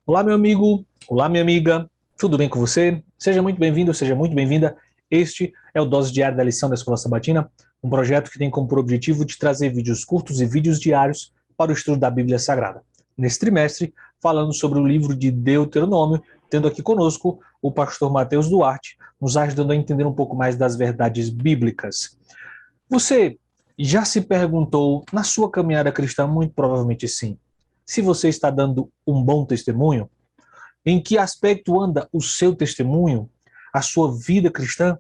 Olá, meu amigo. Olá, minha amiga. Tudo bem com você? Seja muito bem-vindo, seja muito bem-vinda. Este é o Dose Diária da Lição da Escola Sabatina, um projeto que tem como objetivo de trazer vídeos curtos e vídeos diários para o estudo da Bíblia Sagrada. Nesse trimestre, falando sobre o livro de Deuteronômio, tendo aqui conosco o pastor Mateus Duarte, nos ajudando a entender um pouco mais das verdades bíblicas. Você já se perguntou, na sua caminhada cristã, muito provavelmente sim, se você está dando um bom testemunho? Em que aspecto anda o seu testemunho, a sua vida cristã?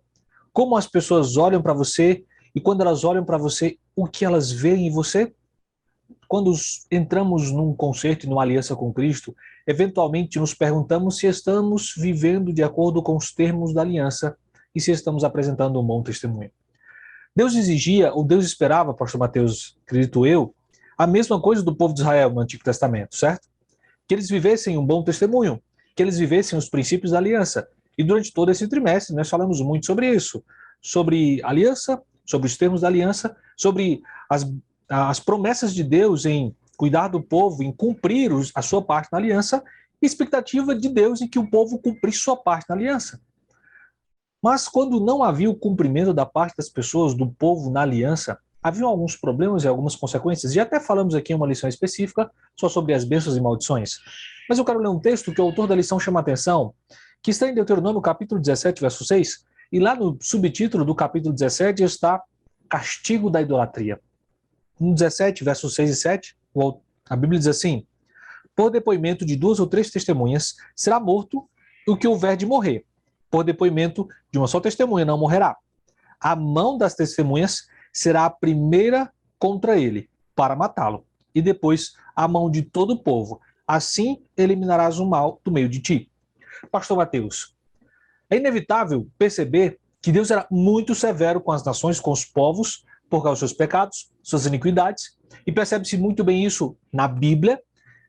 Como as pessoas olham para você e quando elas olham para você, o que elas veem em você? Quando entramos num concerto e numa aliança com Cristo, eventualmente nos perguntamos se estamos vivendo de acordo com os termos da aliança e se estamos apresentando um bom testemunho. Deus exigia, ou Deus esperava, pastor Mateus, acredito eu, a mesma coisa do povo de Israel no Antigo Testamento, certo? Que eles vivessem um bom testemunho, que eles vivessem os princípios da aliança. E durante todo esse trimestre nós falamos muito sobre isso, sobre aliança, sobre os termos da aliança, sobre as promessas de Deus em cuidar do povo, em cumprir a sua parte na aliança, e expectativa de Deus em que o povo cumprisse sua parte na aliança. Mas quando não havia o cumprimento da parte das pessoas, do povo na aliança, havia alguns problemas e algumas consequências. E até falamos aqui em uma lição específica só sobre as bênçãos e maldições. Mas eu quero ler um texto que o autor da lição chama a atenção, que está em Deuteronômio capítulo 17, verso 6, e lá no subtítulo do capítulo 17 está castigo da idolatria. No 17, versos 6 e 7, a Bíblia diz assim: por depoimento de 2 ou 3 testemunhas será morto o que houver de morrer. Por depoimento de uma só testemunha não morrerá. A mão das testemunhas será a primeira contra ele, para matá-lo, e depois a mão de todo o povo. Assim eliminarás o mal do meio de ti. Pastor Mateus, é inevitável perceber que Deus era muito severo com as nações, com os povos, por causa dos seus pecados, suas iniquidades, e percebe-se muito bem isso na Bíblia,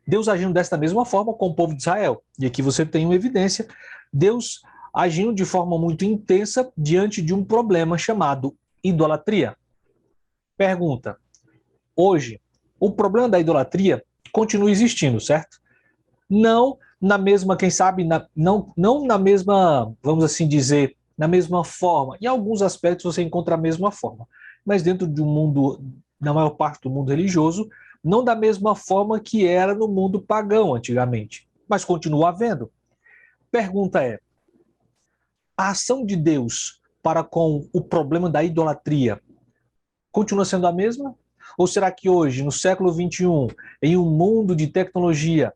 Deus agindo desta mesma forma com o povo de Israel. E aqui você tem uma evidência, Deus agindo de forma muito intensa diante de um problema chamado idolatria. Pergunta: hoje, o problema da idolatria continua existindo, certo? Não na mesma, quem sabe, não na mesma, vamos assim dizer, na mesma forma. Em alguns aspectos você encontra a mesma forma, mas dentro de um mundo, na maior parte do mundo religioso, não da mesma forma que era no mundo pagão antigamente, mas continua havendo. Pergunta é: a ação de Deus para com o problema da idolatria continua sendo a mesma? Ou será que hoje, no século XXI, em um mundo de tecnologia,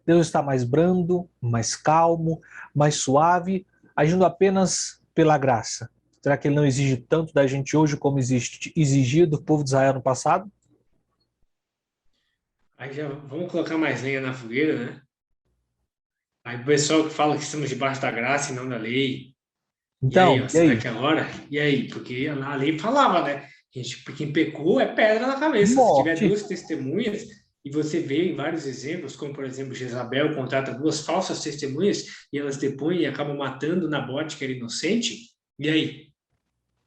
Deus está mais brando, mais calmo, mais suave, agindo apenas pela graça? Será que ele não exige tanto da gente hoje como exigia do povo de Israel no passado? Aí já vamos colocar mais lenha na fogueira, né? Aí o pessoal que fala que estamos debaixo da graça e não da lei. E aí, Então, ó, e será aí? que agora? E aí? Porque a lei falava, né? Gente, quem pecou é pedra na cabeça. Se tiver Morte. duas testemunhas, e você vê em vários exemplos, como por exemplo, Jezabel contrata duas falsas testemunhas e elas depõem e acabam matando Nabote, que era inocente. E aí?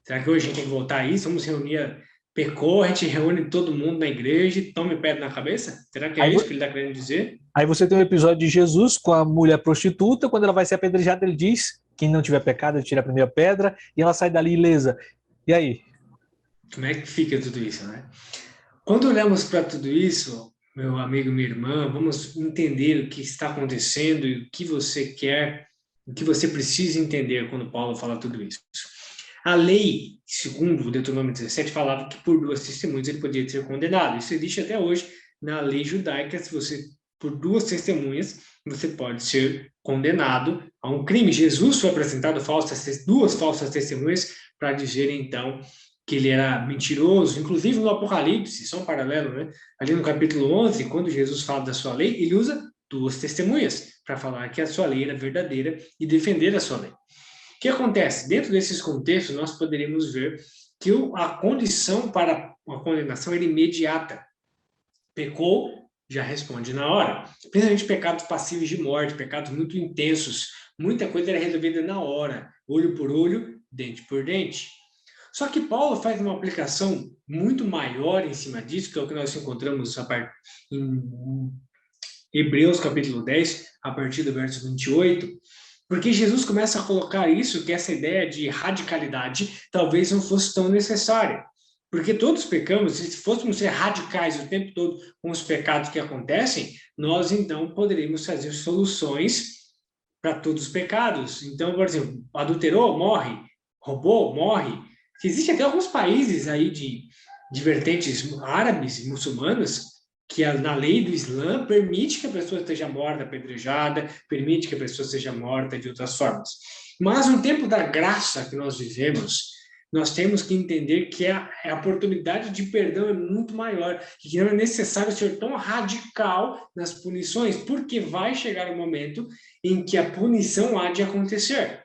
Será que hoje a gente tem que voltar a isso? Vamos reunir, pecou, a gente reúne todo mundo na igreja e tome pedra na cabeça? Será que é Aí, isso que ele está querendo dizer? aí você tem um episódio de Jesus com a mulher prostituta, quando ela vai ser apedrejada, ele diz: quem não tiver pecado, tira a primeira pedra, e ela sai dali ilesa. E aí? Como é que fica tudo isso, né? Quando olhamos para tudo isso, meu amigo, minha irmã, vamos entender o que está acontecendo e o que você quer, o que você precisa entender quando Paulo fala tudo isso. A lei, segundo o Deuteronômio 17, falava que por duas testemunhas ele podia ser condenado. Isso existe até hoje na lei judaica. Se você, por duas testemunhas, você pode ser condenado a um crime. Jesus foi apresentado duas falsas testemunhas para dizer, então, que ele era mentiroso. Inclusive no Apocalipse, só um paralelo, né? Ali no capítulo 11, quando Jesus fala da sua lei, ele usa duas testemunhas para falar que a sua lei era verdadeira e defender a sua lei. O que acontece? Dentro desses contextos, nós poderíamos ver que a condição para a condenação era imediata. Pecou, já responde na hora. Principalmente pecados passíveis de morte, pecados muito intensos. Muita coisa era resolvida na hora, olho por olho, dente por dente. Só que Paulo faz uma aplicação muito maior em cima disso, que é o que nós encontramos em Hebreus capítulo 10, a partir do verso 28, porque Jesus começa a colocar isso, que essa ideia de radicalidade talvez não fosse tão necessária. Porque todos pecamos, e se fôssemos ser radicais o tempo todo com os pecados que acontecem, nós então poderíamos fazer soluções para todos os pecados. Então, por exemplo, adulterou, morre, roubou, morre. Existem até alguns países aí de vertentes árabes e muçulmanas que na lei do Islã permite que a pessoa esteja morta, apedrejada, permite que a pessoa seja morta de outras formas. Mas no tempo da graça que nós vivemos, nós temos que entender que a oportunidade de perdão é muito maior, que não é necessário ser tão radical nas punições, porque vai chegar um momento em que a punição há de acontecer.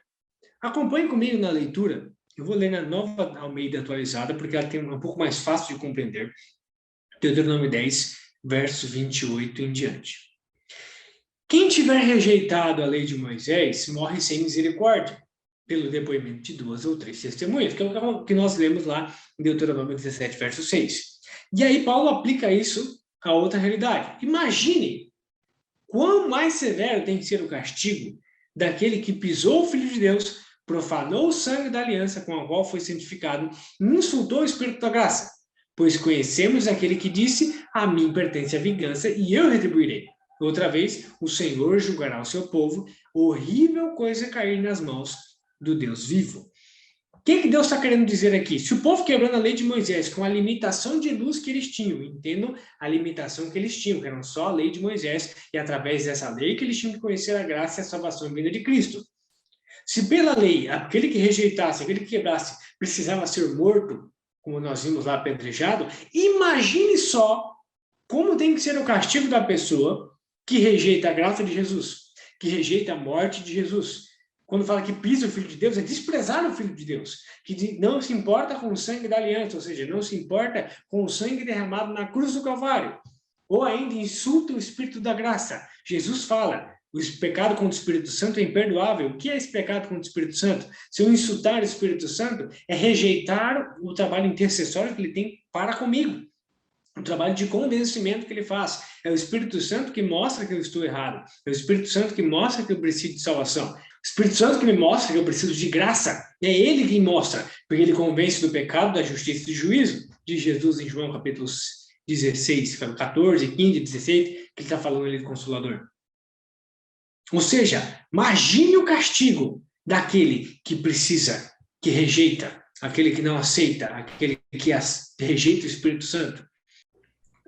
Acompanhe comigo na leitura. Eu vou ler na Nova Almeida atualizada, porque ela tem um pouco mais fácil de compreender. Deuteronômio 10, verso 28 em diante. Quem tiver rejeitado a lei de Moisés morre sem misericórdia, pelo depoimento de 2 ou 3 testemunhas, que é o que nós lemos lá em Deuteronômio 17, verso 6. E aí Paulo aplica isso a outra realidade. Imagine quão mais severo tem que ser o castigo daquele que pisou o Filho de Deus, profanou o sangue da aliança com a qual foi santificado, insultou o Espírito da graça. Pois conhecemos aquele que disse, a mim pertence a vingança e eu retribuirei. Outra vez, o Senhor julgará o seu povo, horrível coisa cair nas mãos do Deus vivo. O que Deus está querendo dizer aqui? Se o povo quebrando a lei de Moisés com a limitação de luz que eles tinham, entendam a limitação que eles tinham, que era só a lei de Moisés, e através dessa lei que eles tinham que conhecer a graça e a salvação vinda de Cristo. Se pela lei, aquele que rejeitasse, aquele que quebrasse, precisava ser morto, como nós vimos lá apedrejado, imagine só como tem que ser o castigo da pessoa que rejeita a graça de Jesus, que rejeita a morte de Jesus. Quando fala que pisa o Filho de Deus, é desprezar o Filho de Deus, que não se importa com o sangue da aliança, ou seja, não se importa com o sangue derramado na cruz do Calvário, ou ainda insulta o Espírito da graça. Jesus fala, o pecado contra o Espírito Santo é imperdoável. O que é esse pecado contra o Espírito Santo? Se eu insultar o Espírito Santo, é rejeitar o trabalho intercessório que ele tem para comigo. O trabalho de convencimento que ele faz. É o Espírito Santo que mostra que eu estou errado. É o Espírito Santo que mostra que eu preciso de salvação. O Espírito Santo que me mostra que eu preciso de graça. É ele quem mostra, porque ele convence do pecado, da justiça e do juízo. De Jesus em João capítulo 16, 14, 15, 16, que ele está falando ali do Consolador. Ou seja, imagine o castigo daquele que precisa, que rejeita, aquele que não aceita, aquele que rejeita o Espírito Santo.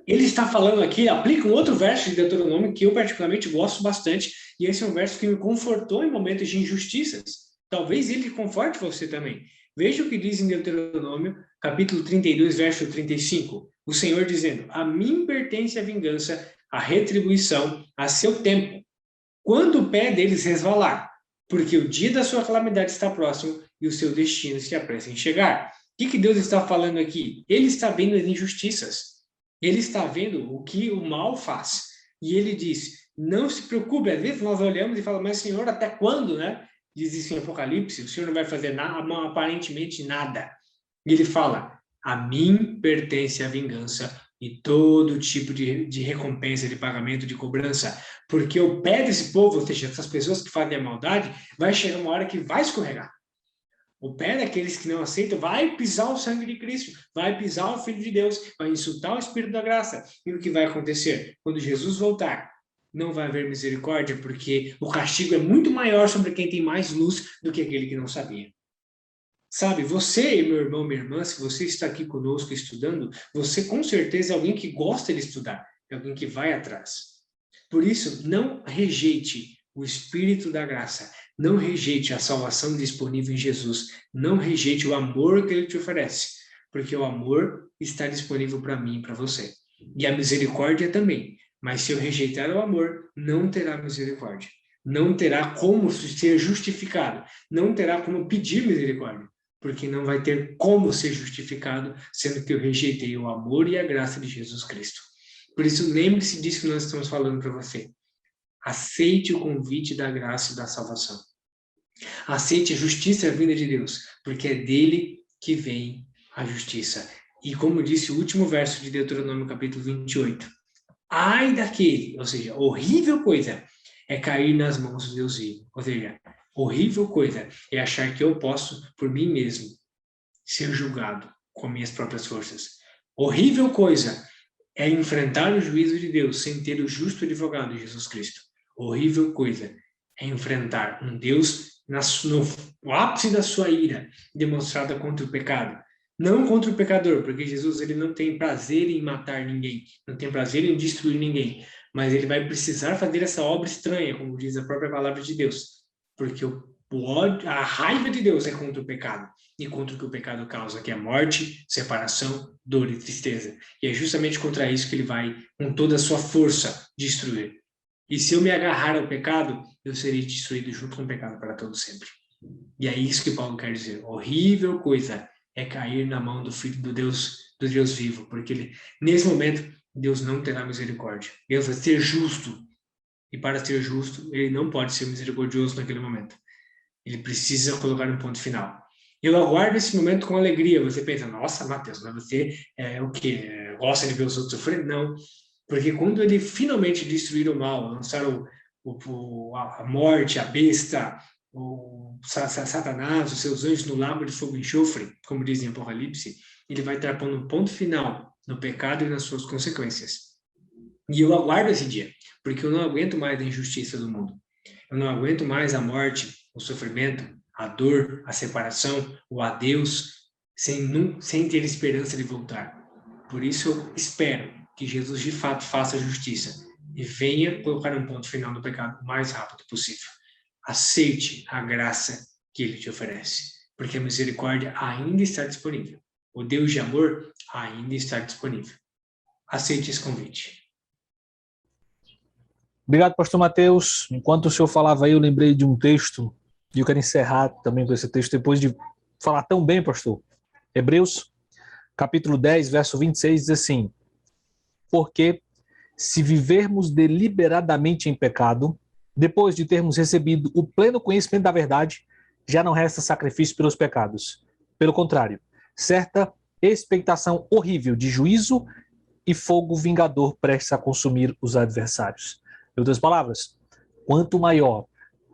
Ele está falando aqui, aplica um outro verso de Deuteronômio que eu particularmente gosto bastante, e esse é um verso que me confortou em momentos de injustiças. Talvez ele conforte você também. Veja o que diz em Deuteronômio, capítulo 32, verso 35. O Senhor dizendo, a mim pertence a vingança, a retribuição, a seu tempo, quando o pé deles resvalar, porque o dia da sua calamidade está próximo e o seu destino se apressa em chegar. O que Deus está falando aqui? Ele está vendo as injustiças. Ele está vendo o que o mal faz. E ele diz, não se preocupe. Às vezes nós olhamos e falamos, mas Senhor, até quando, né? Diz isso em Apocalipse, o Senhor não vai fazer nada, aparentemente nada. E ele fala, a mim pertence a vingança e todo tipo de recompensa, de pagamento, de cobrança. Porque o pé desse povo, ou seja, essas pessoas que fazem a maldade, vai chegar uma hora que vai escorregar. O pé daqueles que não aceitam vai pisar o sangue de Cristo, vai pisar o Filho de Deus, vai insultar o Espírito da graça. E o que vai acontecer? Quando Jesus voltar, não vai haver misericórdia, porque o castigo é muito maior sobre quem tem mais luz do que aquele que não sabia. Sabe, você, meu irmão, minha irmã, se você está aqui conosco estudando, você com certeza é alguém que gosta de estudar, é alguém que vai atrás. Por isso, não rejeite o Espírito da graça, não rejeite a salvação disponível em Jesus, não rejeite o amor que ele te oferece, porque o amor está disponível para mim e para você. E a misericórdia também, mas se eu rejeitar o amor, não terá misericórdia, não terá como ser justificado, não terá como pedir misericórdia. porque não vai ter como ser justificado, sendo que eu rejeitei o amor e a graça de Jesus Cristo. Por isso, lembre-se disso que nós estamos falando para você. Aceite o convite da graça e da salvação. Aceite a justiça e a vinda de Deus, porque é dele que vem a justiça. E como disse o último verso de Deuteronômio capítulo 28, ai daquele, ou seja, horrível coisa é cair nas mãos do Deus vivo. Ou seja, horrível coisa é achar que eu posso, por mim mesmo, ser julgado com minhas próprias forças. Horrível coisa é enfrentar o juízo de Deus sem ter o justo advogado, Jesus Cristo. Horrível coisa é enfrentar um Deus no ápice da sua ira, demonstrada contra o pecado. Não contra o pecador, porque Jesus ele não tem prazer em matar ninguém, não tem prazer em destruir ninguém, mas ele vai precisar fazer essa obra estranha, como diz a própria palavra de Deus, porque o ódio, a raiva de Deus é contra o pecado, e contra o que o pecado causa, que é morte, separação, dor e tristeza. E é justamente contra isso que ele vai, com toda a sua força, destruir. E se eu me agarrar ao pecado, eu serei destruído junto com o pecado para todo sempre. E é isso que Paulo quer dizer. Horrível coisa é cair na mão do Filho do Deus vivo, porque nesse momento Deus não terá misericórdia. Deus vai ser justo. E para ser justo, ele não pode ser misericordioso naquele momento. Ele precisa colocar um ponto final. Eu aguardo esse momento com alegria. Você pensa, nossa, Mateus, mas você o quê? Gosta de ver os outros sofrendo? Não. Porque quando ele finalmente destruir o mal, lançar a morte, a besta, o Satanás, os seus anjos no lago de fogo e enxofre, como diz em Apocalipse, ele vai estar pondo um ponto final no pecado e nas suas consequências. E eu aguardo esse dia, porque eu não aguento mais a injustiça do mundo. Eu não aguento mais a morte, o sofrimento, a dor, a separação, o adeus, sem ter esperança de voltar. Por isso eu espero que Jesus de fato faça justiça e venha colocar um ponto final no pecado o mais rápido possível. Aceite a graça que ele te oferece, porque a misericórdia ainda está disponível. O Deus de amor ainda está disponível. Aceite esse convite. Obrigado, pastor Mateus. Enquanto o senhor falava aí, eu lembrei de um texto, e eu quero encerrar também com esse texto, depois de falar tão bem, pastor. Hebreus, capítulo 10, verso 26, diz assim: porque se vivermos deliberadamente em pecado, depois de termos recebido o pleno conhecimento da verdade, já não resta sacrifício pelos pecados. Pelo contrário, certa expectação horrível de juízo e fogo vingador prestes a consumir os adversários. Em outras palavras, quanto maior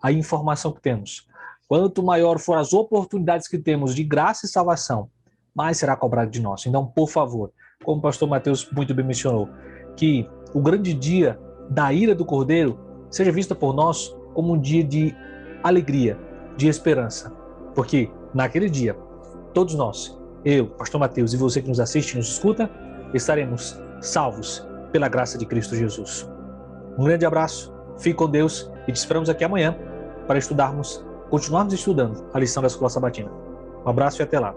a informação que temos, quanto maior forem as oportunidades que temos de graça e salvação, mais será cobrado de nós. Então, por favor, como o pastor Mateus muito bem mencionou, que o grande dia da ira do Cordeiro seja visto por nós como um dia de alegria, de esperança. Porque naquele dia, todos nós, eu, pastor Mateus e você que nos assiste e nos escuta, estaremos salvos pela graça de Cristo Jesus. Um grande abraço, fique com Deus e te esperamos aqui amanhã para continuarmos estudando a lição da Escola Sabatina. Um abraço e até lá.